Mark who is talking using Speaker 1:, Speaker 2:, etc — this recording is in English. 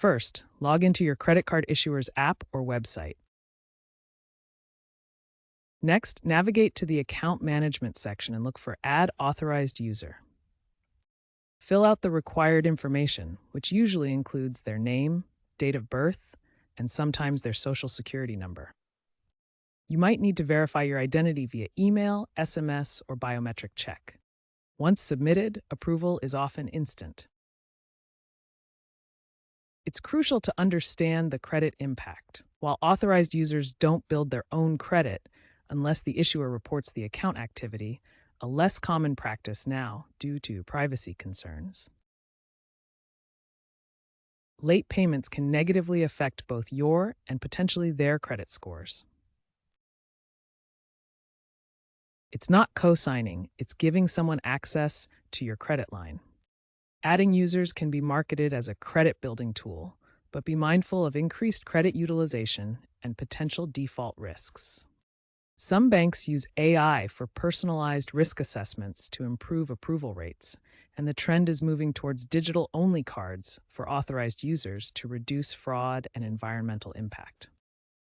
Speaker 1: First, log into your credit card issuer's app or website. Next, navigate to the Account Management section and look for Add Authorized User. Fill out the required information, which usually includes their name, date of birth, and sometimes their social security number. You might need to verify your identity via email, SMS, or biometric check. Once submitted, approval is often instant. It's crucial to understand the credit impact. While authorized users don't build their own credit unless the issuer reports the account activity, a less common practice now due to privacy concerns. Late payments can negatively affect both your and potentially their credit scores. It's not co-signing, it's giving someone access to your credit line. Adding users can be marketed as a credit-building tool, but be mindful of increased credit utilization and potential default risks. Some banks use AI for personalized risk assessments to improve approval rates, and the trend is moving towards digital-only cards for authorized users to reduce fraud and environmental impact.